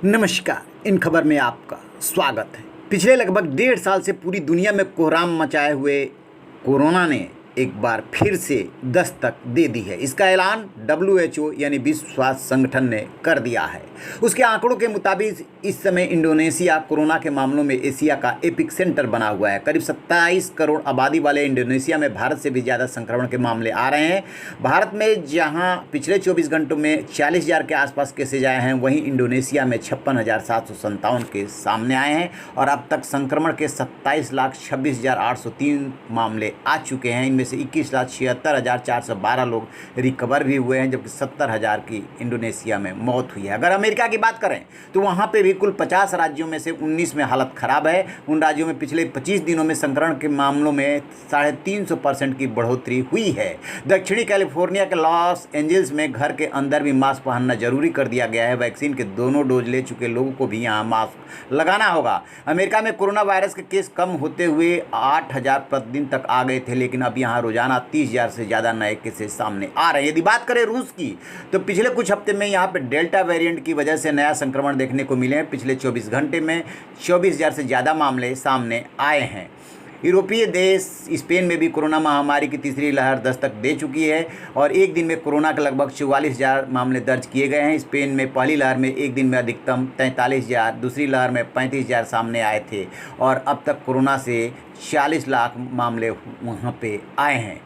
नमस्कार। इन खबर में आपका स्वागत है। पिछले लगभग 1.5 साल से पूरी दुनिया में कोहराम मचाए हुए कोरोना ने एक बार फिर से दस्तक दे दी है। इसका ऐलान WHO यानी विश्व स्वास्थ्य संगठन ने कर दिया है। उसके आंकड़ों के मुताबिक इस समय इंडोनेशिया कोरोना के मामलों में एशिया का एपिक सेंटर बना हुआ है। करीब 27 करोड़ आबादी वाले इंडोनेशिया में भारत से भी ज़्यादा संक्रमण के मामले आ रहे हैं। भारत में जहां पिछले 24 घंटों में 40,000 के आसपास केसेज आए हैं, वहीं इंडोनेशिया में 56,757 केस सामने आए हैं और अब तक संक्रमण के 27,26,803 मामले आ चुके हैं। इनमें से 21,76,412 लोग रिकवर भी हुए हैं, जबकि 70,000 की इंडोनेशिया में मौत हुई है। अगर अमेरिका की बात करें तो वहाँ पे भी कुल 50 राज्यों में से 19 में हालत ख़राब है। उन राज्यों में पिछले 25 दिनों में संक्रमण के मामलों में 350% की बढ़ोतरी हुई है। दक्षिणी कैलिफोर्निया के लॉस एंजल्स में घर के अंदर भी मास्क पहनना जरूरी कर दिया गया है। वैक्सीन के दोनों डोज ले चुके लोगों को भी यहाँ मास्क लगाना होगा। अमेरिका में कोरोना वायरस के केस कम होते हुए 8,000 प्रतिदिन तक आ गए थे, लेकिन अब यहाँ रोजाना 30,000 से ज़्यादा नए केसेस सामने आ रहे हैं। यदि बात करें रूस की, तो पिछले कुछ हफ्ते में यहाँ पे डेल्टा वेरिएंट की वजह से नया संक्रमण देखने को मिले हैं। पिछले 24 घंटे में 24,000 से ज़्यादा मामले सामने आए हैं। यूरोपीय देश स्पेन में भी कोरोना महामारी की तीसरी लहर दस्तक दे चुकी है और एक दिन में कोरोना के लगभग 44,000 मामले दर्ज किए गए हैं। स्पेन में पहली लहर में एक दिन में अधिकतम 43,000, दूसरी लहर में 35,000 सामने आए थे और अब तक कोरोना से 40 लाख मामले वहाँ पे आए हैं।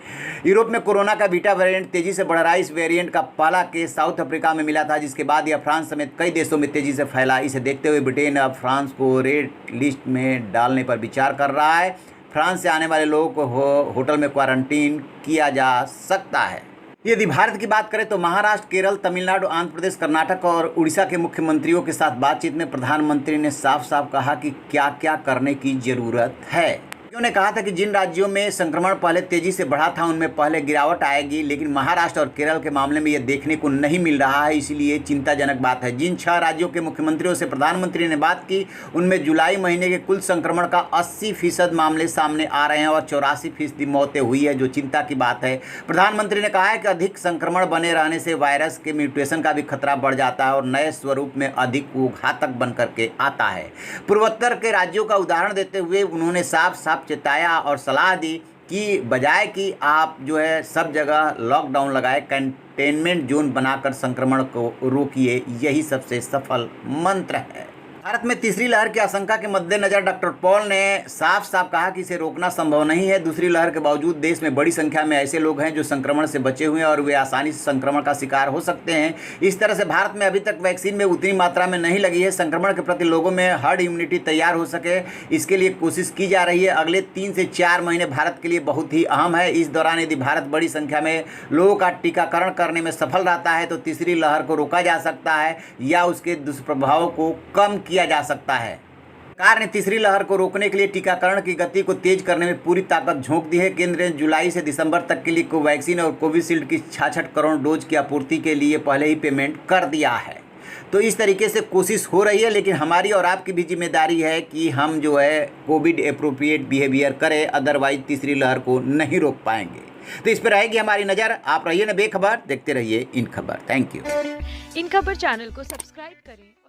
यूरोप में कोरोना का बीटा वेरिएंट तेज़ी से बढ़ रहा है। इस वेरिएंट का पहला केस साउथ अफ्रीका में मिला था, जिसके बाद यह फ्रांस समेत कई देशों में तेज़ी से फैला। इसे देखते हुए ब्रिटेन अब फ्रांस को रेड लिस्ट में डालने पर विचार कर रहा है। फ्रांस से आने वाले लोगों को होटल में क्वारंटीन किया जा सकता है। यदि भारत की बात करें तो महाराष्ट्र, केरल, तमिलनाडु, आंध्र प्रदेश, कर्नाटक और उड़ीसा के मुख्यमंत्रियों के साथ बातचीत में प्रधानमंत्री ने साफ साफ कहा कि क्या क्या करने की ज़रूरत है। उन्होंने कहा था कि जिन राज्यों में संक्रमण पहले तेजी से बढ़ा था उनमें पहले गिरावट आएगी, लेकिन महाराष्ट्र और केरल के मामले में यह देखने को नहीं मिल रहा है, इसलिए चिंताजनक बात है। जिन 6 राज्यों के मुख्यमंत्रियों से प्रधानमंत्री ने बात की, उनमें जुलाई महीने के कुल संक्रमण का 80% मामले सामने आ रहे हैं और 84% मौतें हुई है, जो चिंता की बात है। प्रधानमंत्री ने कहा है कि अधिक संक्रमण बने रहने से वायरस के म्यूटेशन का भी खतरा बढ़ जाता है और नए स्वरूप में अधिक वो घातक बन करके आता है। पूर्वोत्तर के राज्यों का उदाहरण देते हुए उन्होंने साफ साफ चेताया और सलाह दी कि बजाय कि आप सब जगह लॉकडाउन लगाए, कंटेनमेंट जोन बनाकर संक्रमण को रोकिए, यही सबसे सफल मंत्र है। भारत में तीसरी लहर की आशंका के मद्देनजर डॉक्टर पॉल ने साफ साफ कहा कि इसे रोकना संभव नहीं है। दूसरी लहर के बावजूद देश में बड़ी संख्या में ऐसे लोग हैं जो संक्रमण से बचे हुए हैं और वे आसानी से संक्रमण का शिकार हो सकते हैं। इस तरह से भारत में अभी तक वैक्सीन में उतनी मात्रा में नहीं लगी है। संक्रमण के प्रति लोगों में हर्ड इम्यूनिटी तैयार हो सके, इसके लिए कोशिश की जा रही है। अगले 3 से 4 महीने भारत के लिए बहुत ही अहम है। इस दौरान यदि भारत बड़ी संख्या में लोगों का टीकाकरण करने में सफल रहता है तो तीसरी लहर को रोका जा सकता है या उसके दुष्प्रभावों को कम किया जा सकता है। सरकार ने तीसरी लहर को रोकने के लिए टीकाकरण की गति को तेज करने में पूरी ताकत झोंक दी है। केंद्र ने जुलाई से दिसंबर तक के लिए कोवैक्सीन और कोविशील्ड की 66 करोड़ डोज की आपूर्ति के लिए पहले ही पेमेंट कर दिया है। तो इस तरीके से कोशिश हो रही है, लेकिन हमारी और आपकी भी जिम्मेदारी है कि हम कोविड एप्रोप्रिएट बिहेवियर करें, अदरवाइज तीसरी लहर को नहीं रोक पाएंगे। तो इस पर रहेगी हमारी नज़र। आप रहिए ना बेखबर, देखते रहिए इन खबर। Thank you. इन खबर चैनल को सब्सक्राइब करें।